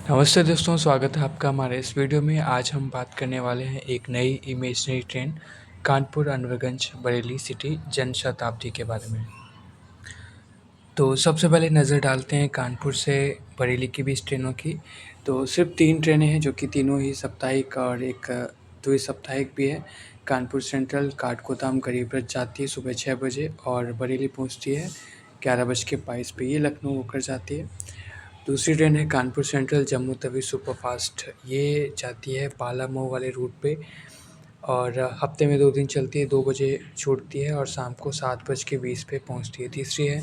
नमस्ते दोस्तों, स्वागत है आपका हमारे इस वीडियो में। आज हम बात करने वाले हैं एक नई imaginary train Kanpur Anwarganj Bareilly city Jan Shatabdi के बारे में। तो सबसे पहले नज़र डालते हैं कानपुर से बरेली के बीच ट्रेनों की। तो सिर्फ 3 ट्रेनें हैं जो कि तीनों ही साप्ताहिक और एक द्वि-साप्ताहिक भी है। कानपुर सेंट्रल काठगोदाम गरीब रथ जाती है सुबह 6 बजे और बरेली पहुंचती है 11:22 पे। ये लखनऊ होकर जाती है। दूसरी ट्रेन है कानपुर सेंट्रल जम्मू तवी सुपरफास्ट। ये जाती है पाला मऊ वाले रूट पे और हफ्ते में 2 दिन चलती है, 2 बजे छूटती है और शाम को 7:20 पे पहुंचती है। तीसरी है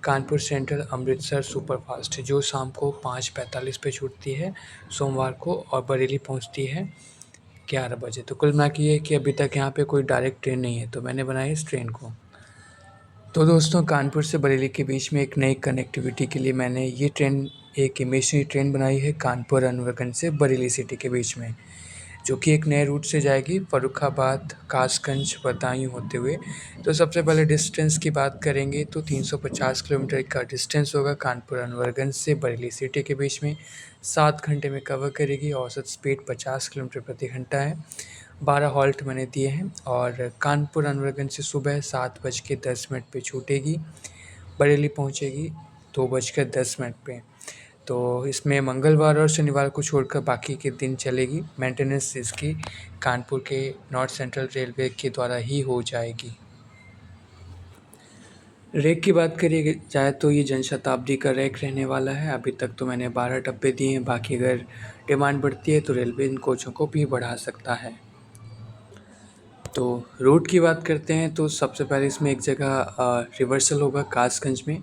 कानपुर सेंट्रल अमृतसर सुपरफास्ट जो शाम को 5:45 पे छूटती है सोमवार को और बरेली पहुंचती है 11 बजे। तो कुल मिला के ये है कि अभी तक यहाँ पे कोई डायरेक्ट ट्रेन नहीं है, तो मैंने बनाई इस ट्रेन को। तो दोस्तों, कानपुर से बरेली के बीच में एक नई कनेक्टिविटी के लिए मैंने ये ट्रेन एक इमेजिनरी ट्रेन बनाई है कानपुर अनवरगंज से बरेली सिटी के बीच में, जो कि एक नए रूट से जाएगी फर्रुखाबाद, कासगंज, बदायूं होते हुए। तो सबसे पहले डिस्टेंस की बात करेंगे तो 350 किलोमीटर का डिस्टेंस होगा कानपुर अनवरगंज से बरेली सिटी के बीच में। 7 घंटे में कवर करेगी। औसत स्पीड 50 किलोमीटर प्रति घंटा है। 12 हॉल्ट मैंने दिए हैं और कानपुर अनवरगंज से सुबह 7:10 पे छूटेगी, बरेली पहुंचेगी 2:10 पे। तो इसमें मंगलवार और शनिवार को छोड़कर बाकी के दिन चलेगी। मेंटेनेंस इसकी कानपुर के नॉर्थ सेंट्रल रेलवे के द्वारा ही हो जाएगी। रैक की बात करिए जाए तो ये जनशताब्दी का रैक रहने वाला है। अभी तक तो मैंने 12 डब्बे दिए हैं, बाकी अगर डिमांड बढ़ती है तो रेलवे इन कोचों को भी बढ़ा सकता है। तो रूट की बात करते हैं तो सबसे पहले इसमें एक जगह रिवर्सल होगा कासगंज में।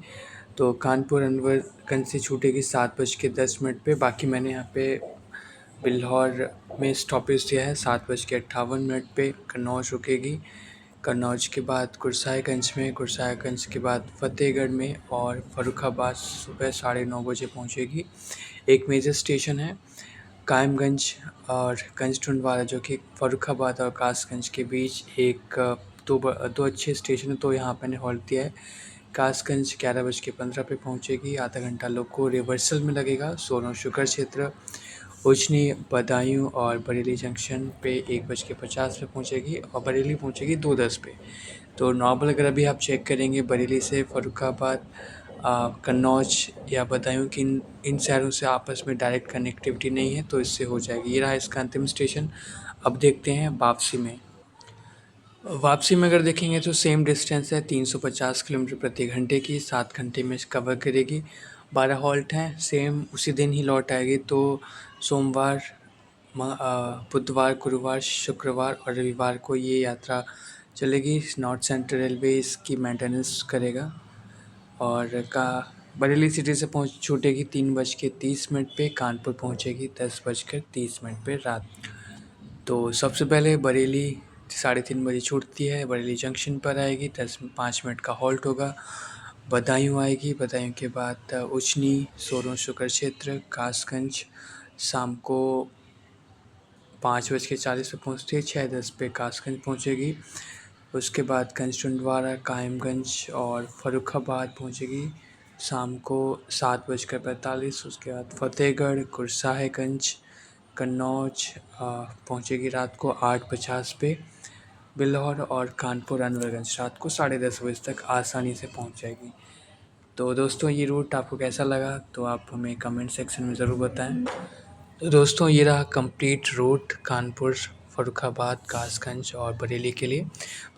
तो कानपुर अनवरगंज से छूटेगी 7:10 पे। बाकी मैंने यहाँ पे बिल्हौर में स्टॉपेज दिया है 7:58 पे। कन्नौज रुकेगी। कन्नौज के बाद गुरसाहिगंज में, गुरसाहिगंज के बाद फतेहगढ़ में और फर्रुखाबाद सुबह 9:30 बजे पहुँचेगी। एक मेजर स्टेशन है कायमगंज और गंजटुंडवाला जो कि फर्रुखाबाद और कासगंज के बीच एक दो अच्छे स्टेशन है, तो यहाँ पे मैंने हॉल्ट दिया है। कासगंज 11:15 पे पहुँचेगी। आधा घंटा लोग को रिवर्सल में लगेगा। सोनो शुगर क्षेत्र, उजनी, बदायूं और बरेली जंक्शन पे 1:50 पे पहुँचेगी और बरेली पहुँचेगी 2:10 पे। तो नॉर्मल अगर अभी आप चेक करेंगे बरेली से फर्रुखाबाद, कन्नौज या बदायूं की इन शहरों से आपस में डायरेक्ट कनेक्टिविटी नहीं है, तो इससे हो जाएगी। ये रहा इसका अंतिम स्टेशन। अब देखते हैं वापसी में। वापसी में अगर देखेंगे तो सेम डिस्टेंस है 350 किलोमीटर प्रति घंटे की। 7 घंटे में कवर करेगी। 12 हॉल्ट हैं। सेम उसी दिन ही लौट आएगी। तो सोमवार, बुधवार, गुरुवार, शुक्रवार और रविवार को ये यात्रा चलेगी। नॉर्थ सेंट्रल रेलवे इसकी मेंटेनेंस करेगा और बरेली सिटी से छूटेगी 3:30 पे। कानपुर पहुंचेगी 10:30 पे रात। तो सबसे पहले बरेली 3:30 बजे छूटती है, बरेली जंक्शन पर आएगी, 5 मिनट का हॉल्ट होगा। बदायूं आएगी। बदायूं के बाद उजनी, सोनो शुगर क्षेत्र, कासगंज शाम को 5:40 पे पहुँचती है। 6:10 पे कासगंज पहुँचेगी। उसके बाद गंजटुंडवाला, कायमगंज और फर्रुखाबाद पहुँचेगी शाम को 7:45। उसके बाद फतेहगढ़, गुरसाहिगंज, कन्नौज पहुँचेगी रात को 8:50 पे। बिल्हौर और कानपुर अनवरगंज रात को 10:30 बजे तक आसानी से पहुँच जाएगी। तो दोस्तों, ये रूट आपको कैसा लगा तो आप हमें कमेंट सेक्शन में ज़रूर बताएं। तो दोस्तों, ये रहा कंप्लीट रूट कानपुर, फर्रुखाबाद, कासगंज और बरेली के लिए।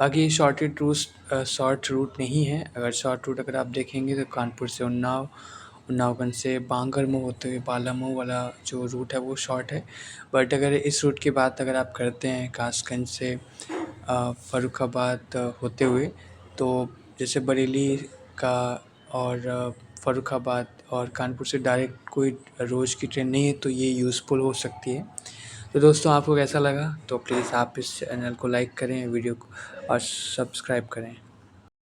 बाकी शॉर्ट रूट नहीं है। अगर शॉर्ट रूट अगर आप देखेंगे तो कानपुर से उन्नाव, उन्नावगंज से बांगरमऊ होते हुए बालामऊ वाला जो रूट है वो शॉर्ट है। बट अगर इस रूट की बात अगर आप करते हैं कासगंज से फर्रुखाबाद होते हुए, तो जैसे बरेली का और फर्रुखाबाद और कानपुर से डायरेक्ट कोई रोज़ की ट्रेन नहीं है, तो ये यूज़फुल हो सकती है। तो दोस्तों, आपको कैसा लगा तो प्लीज़ आप इस चैनल को लाइक करें, वीडियो को और सब्सक्राइब करें।